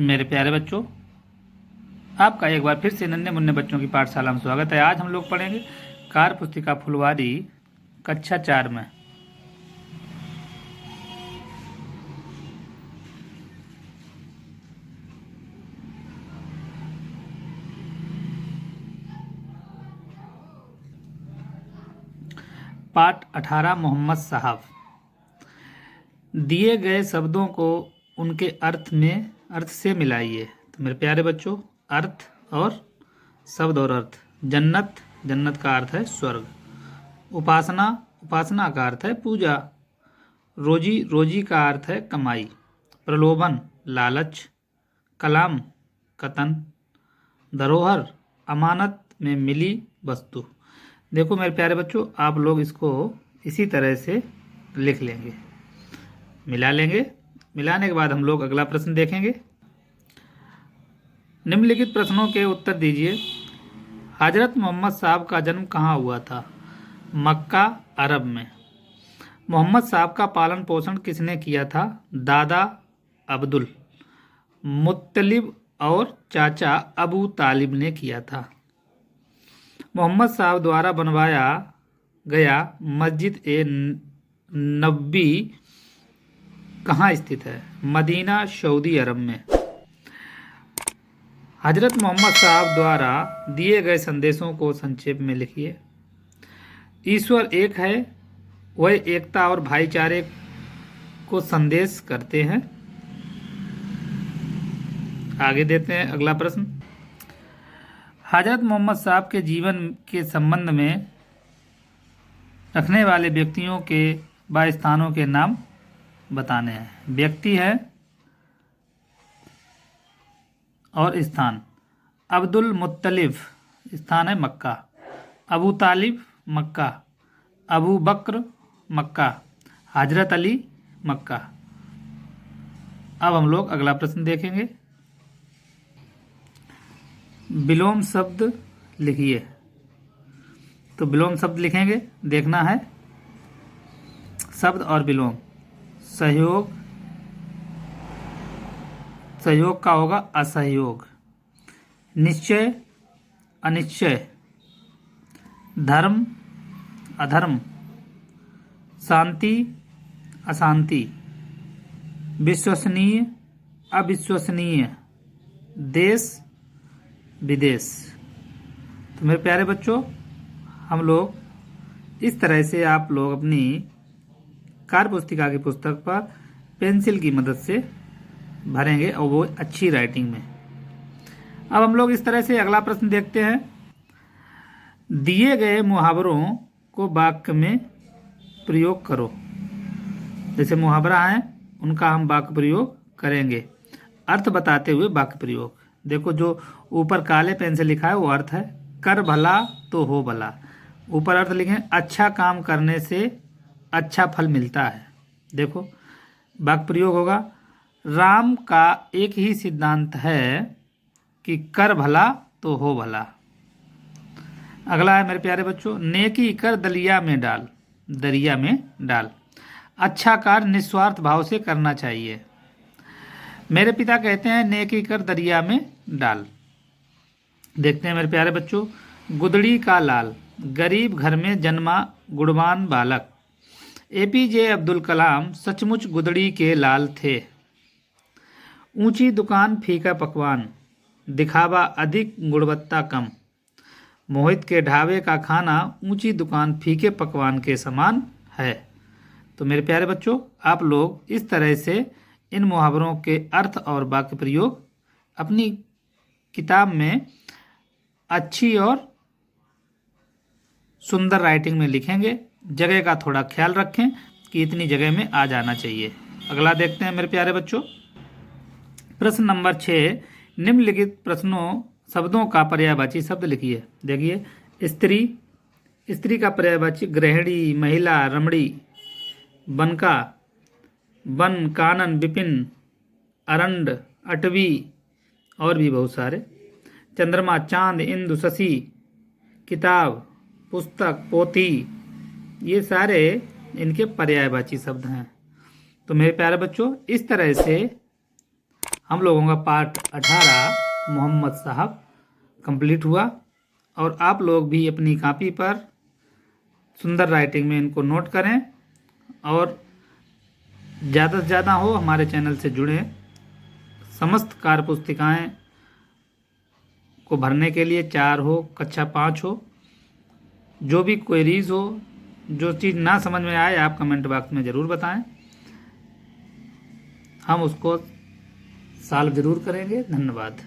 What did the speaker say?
मेरे प्यारे बच्चों, आपका एक बार फिर से नन्हे मुन्ने बच्चों की पाठशाला में स्वागत है। आज हम लोग पढ़ेंगे कार्य पुस्तिका फुलवारी कक्षा 4 में। पाठ 18 मोहम्मद साहब। दिए गए शब्दों को उनके अर्थ से मिलाइए। तो मेरे प्यारे बच्चों, अर्थ और शब्द और अर्थ। जन्नत, जन्नत का अर्थ है स्वर्ग। उपासना, उपासना का अर्थ है पूजा। रोजी, रोजी का अर्थ है कमाई। प्रलोभन, लालच। कलाम, कतन। धरोहर, अमानत में मिली वस्तु। देखो मेरे प्यारे बच्चों, आप लोग इसको इसी तरह से लिख लेंगे, मिला लेंगे। मिलाने के बाद हम लोग अगला प्रश्न देखेंगे। निम्नलिखित प्रश्नों के उत्तर दीजिए। हजरत मोहम्मद साहब का जन्म कहाँ हुआ था? मक्का, अरब में। मोहम्मद साहब का पालन पोषण किसने किया था? दादा अब्दुल मुत्तलिब और चाचा अबू तालिब ने किया था। मोहम्मद साहब द्वारा बनवाया गया मस्जिद ए नबी कहाँ स्थित है? मदीना, सऊदी अरब में। हजरत मोहम्मद साहब द्वारा दिए गए संदेशों को संक्षेप में लिखिए। ईश्वर एक है, वह एकता और भाईचारे को संदेश करते हैं। आगे देते हैं अगला प्रश्न। हजरत मोहम्मद साहब के जीवन के संबंध में रखने वाले व्यक्तियों के व स्थानों के नाम बताने हैं। व्यक्ति है और स्थान। अब्दुल मुत्तलिब, स्थान है मक्का। अबू तालिब, मक्का। अबू बकर, मक्का। हजरत अली, मक्का। अब हम लोग अगला प्रश्न देखेंगे। विलोम शब्द लिखिए। तो विलोम शब्द लिखेंगे, देखना है। शब्द और विलोम। सहयोग, सहयोग का होगा असहयोग। निश्चय, अनिश्चय। धर्म, अधर्म। शांति, अशांति। विश्वसनीय, अविश्वसनीय। देश, विदेश। तो मेरे प्यारे बच्चों, हम लोग इस तरह से आप लोग अपनी कार्य पुस्तिका की पुस्तक पर पेंसिल की मदद से भरेंगे और वो अच्छी राइटिंग में। अब हम लोग इस तरह से अगला प्रश्न देखते हैं। दिए गए मुहावरों को वाक्य में प्रयोग करो। जैसे मुहावरा है, उनका हम वाक्य प्रयोग करेंगे। अर्थ बताते हुए वाक्य प्रयोग। देखो जो ऊपर काले पेन से लिखा है वो अर्थ है कर भला तो हो भला। ऊपर अर्थ लिखें अच्छा काम करने से अच्छा फल मिलता है। देखो वाक्य प्रयोग होगा राम का एक ही सिद्धांत है कि कर भला तो हो भला। अगला है मेरे प्यारे बच्चों, नेकी कर दलिया में डाल, दरिया में डाल। अच्छा कार्य निस्वार्थ भाव से करना चाहिए। मेरे पिता कहते हैं नेकी कर दरिया में डाल। देखते हैं मेरे प्यारे बच्चों। गुदड़ी का लाल, गरीब घर में जन्मा गुणवान बालक। एपीजे अब्दुल कलाम सचमुच गुदड़ी के लाल थे। ऊंची दुकान फीका पकवान, दिखावा अधिक गुणवत्ता कम। मोहित के ढाबे का खाना ऊंची दुकान फीके पकवान के समान है। तो मेरे प्यारे बच्चों, आप लोग इस तरह से इन मुहावरों के अर्थ और वाक्य प्रयोग अपनी किताब में अच्छी और सुंदर राइटिंग में लिखेंगे। जगह का थोड़ा ख्याल रखें कि इतनी जगह में आ जाना चाहिए। अगला देखते हैं मेरे प्यारे बच्चों। प्रश्न नंबर 6। निम्नलिखित प्रश्नों शब्दों का पर्यायवाची शब्द लिखिए। देखिए स्त्री, स्त्री का पर्यायवाची गृहिणी, महिला, रमणी। बनका, वन, कानन, विपिन, अरंड, अटवी और भी बहुत सारे। चंद्रमा, चांद, इंदु, शशि। किताब, पुस्तक, पोथी, ये सारे इनके पर्यायवाची शब्द हैं। तो मेरे प्यारे बच्चों, इस तरह से हम लोगों का पाठ 18 मोहम्मद साहब कंप्लीट हुआ। और आप लोग भी अपनी कॉपी पर सुंदर राइटिंग में इनको नोट करें और ज़्यादा से ज़्यादा हो हमारे चैनल से जुड़ें। समस्त कार्य पुस्तिकाएँ को भरने के लिए 4 हो, कक्षा 5 हो, जो भी क्वेरीज हो, जो चीज़ ना समझ में आए आप कमेंट बॉक्स में ज़रूर बताएं, हम उसको सॉल्व ज़रूर करेंगे। धन्यवाद।